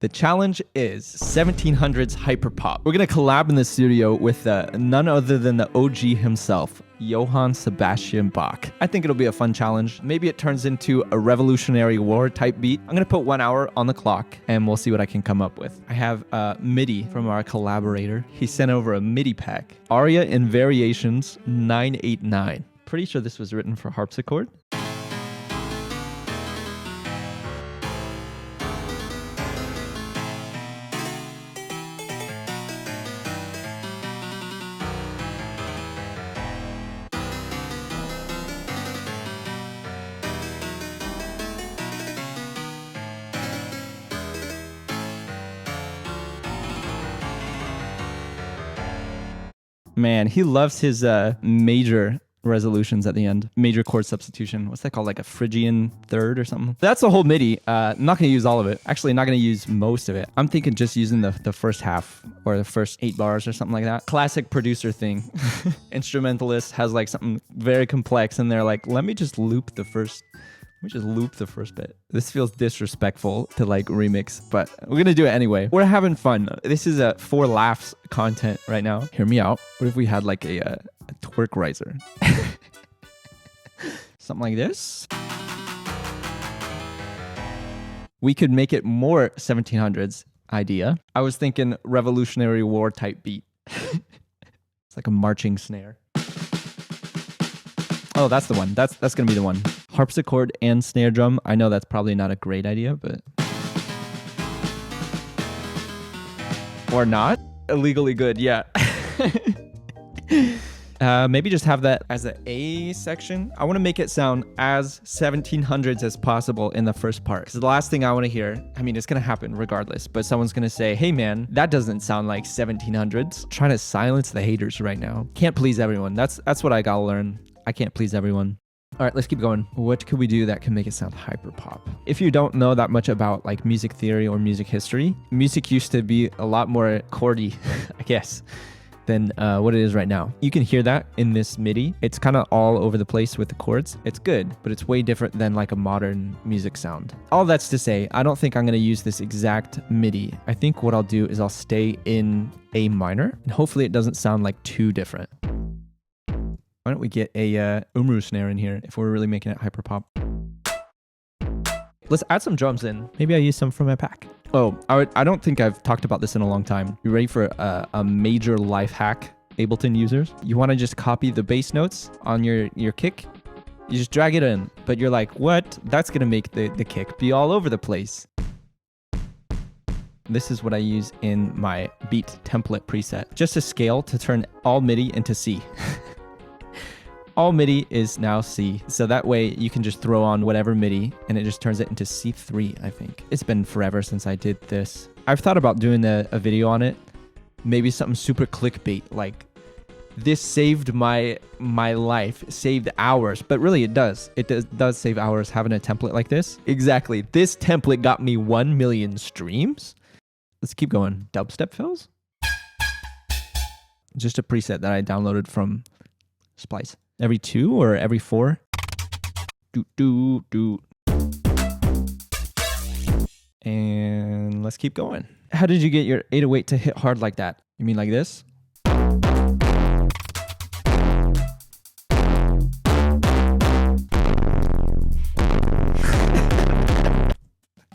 The challenge is 1700s Hyperpop. We're gonna collab in the studio with none other than the OG himself, Johann Sebastian Bach. I think it'll be a fun challenge. Maybe it turns into a Revolutionary War type beat. I'm gonna put 1 hour on the clock and we'll see what I can come up with. I have MIDI from our collaborator. He sent over a MIDI pack. Aria in Variations 989. Pretty sure this was written for harpsichord. Man, he loves his major resolutions at the end. Major chord substitution. What's that called? Like a Phrygian third or something? That's the whole MIDI. I'm not going to use all of it. Actually, not going to use most of it. I'm thinking just using the first half or the first 8 bars or something like that. Classic producer thing. Instrumentalist has like something very complex and they're like, let me just loop the first bit. This feels disrespectful to like remix, but we're gonna do it anyway. We're having fun. This is a for laughs content right now. Hear me out. What if we had like a twerk riser? Something like this. We could make it more 1700s idea. I was thinking Revolutionary War type beat. It's like a marching snare. Oh, that's the one. That's gonna be the one. Harpsichord and snare drum. I know that's probably not a great idea, but... Or not? Illegally good, yeah. Maybe just have that as an A section. I want to make it sound as 1700s as possible in the first part. Because the last thing I want to hear, I mean, it's going to happen regardless, but someone's going to say, hey man, that doesn't sound like 1700s. I'm trying to silence the haters right now. Can't please everyone. That's what I gotta learn. I can't please everyone. All right, let's keep going. What could we do that can make it sound hyperpop? If you don't know that much about like music theory or music history, music used to be a lot more chordy, I guess, than what it is right now. You can hear that in this MIDI. It's kind of all over the place with the chords. It's good, but it's way different than like a modern music sound. All that's to say, I don't think I'm going to use this exact MIDI. I think what I'll do is I'll stay in A minor, and hopefully it doesn't sound like too different. Why don't we get a umru snare in here if we're really making it hyperpop? Let's add some drums in. Maybe I use some from my pack. Oh, I don't think I've talked about this in a long time. You ready for a major life hack, Ableton users? You want to just copy the bass notes on your kick? You just drag it in, but you're like, what? That's going to make the kick be all over the place. This is what I use in my beat template preset. Just a scale to turn all MIDI into C. All MIDI is now C, so that way you can just throw on whatever MIDI and it just turns it into C3, I think. It's been forever since I did this. I've thought about doing a video on it, maybe something super clickbait, like this saved my life, saved hours, but really it does. It does save hours having a template like this. Exactly, this template got me 1 million streams. Let's keep going. Dubstep fills? Just a preset that I downloaded from Splice. Every 2 or every 4? And let's keep going. How did you get your 808 to hit hard like that? You mean like this?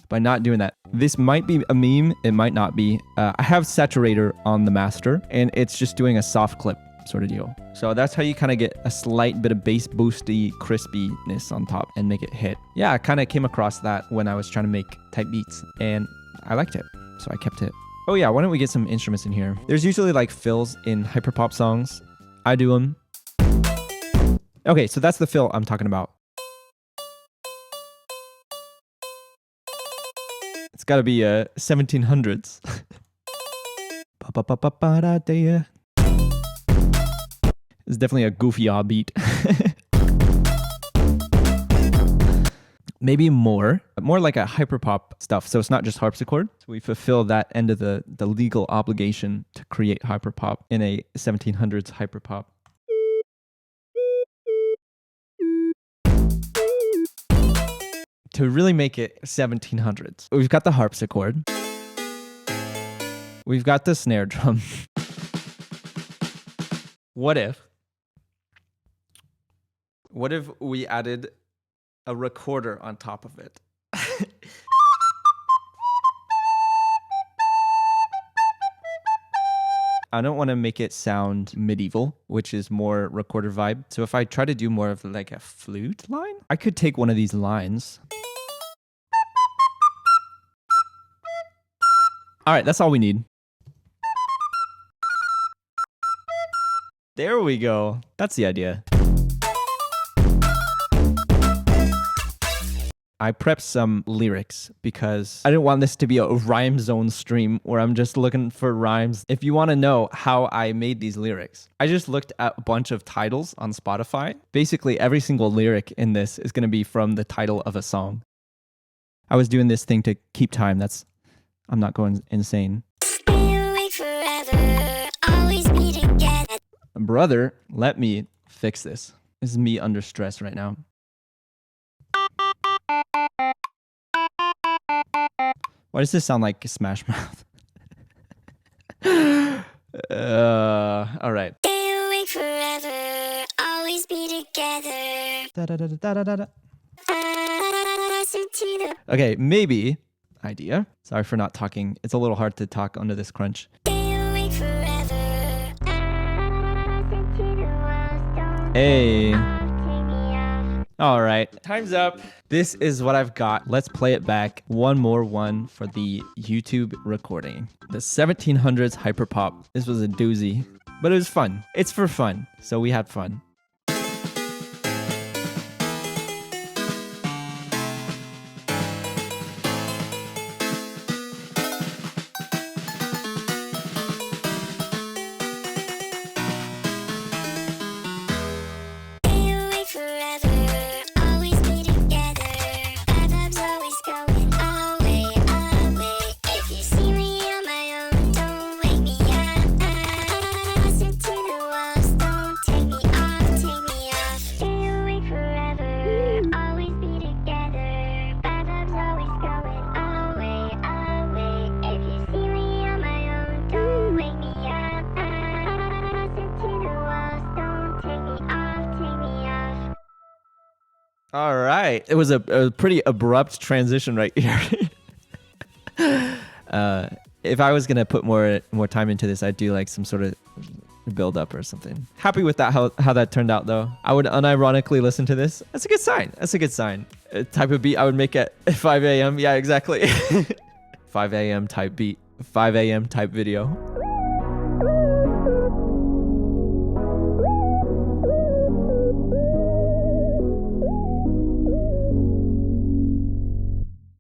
By not doing that. This might be a meme, it might not be. I have Saturator on the master, and it's just doing a soft clip sort of deal. So that's how you kind of get a slight bit of bass boosty crispiness on top and make it hit. Yeah, I kind of came across that when I was trying to make type beats, and I liked it, so I kept it. Oh yeah, why don't we get some instruments in here? There's usually like fills in hyperpop songs. I do them. Okay, so that's the fill I'm talking about. It's got to be 1700s. It's definitely a goofy beat. Maybe more like a hyperpop stuff. So it's not just harpsichord. So we fulfill that end of the legal obligation to create hyperpop in a 1700s hyperpop. To really make it 1700s, we've got the harpsichord. We've got the snare drum. What if we added a recorder on top of it? I don't want to make it sound medieval, which is more recorder vibe. So if I try to do more of like a flute line, I could take one of these lines. All right, that's all we need. There we go. That's the idea. I prepped some lyrics because I didn't want this to be a rhyme zone stream where I'm just looking for rhymes. If you want to know how I made these lyrics, I just looked at a bunch of titles on Spotify. Basically, every single lyric in this is going to be from the title of a song. I was doing this thing to keep time. I'm not going insane. Forever, always be together. Brother, let me fix this. This is me under stress right now. Why does this sound like Smash Mouth? All right. Stay awake forever, always be together. Da, da, da, da, da, da, da. Okay, maybe idea. Sorry for not talking. It's a little hard to talk under this crunch. Stay awake forever. Hey. All right, time's up. This is what I've got. Let's play it back. One more one for the YouTube recording. The 1700s Hyperpop. This was a doozy, but it was fun. It's for fun, so we had fun. All right. It was a pretty abrupt transition right here. If I was going to put more time into this, I'd do like some sort of build up or something. Happy with that, how that turned out though. I would unironically listen to this. That's a good sign. That's a good sign. A type of beat I would make at 5 a.m. Yeah, exactly. 5 a.m. type beat. 5 a.m. type video.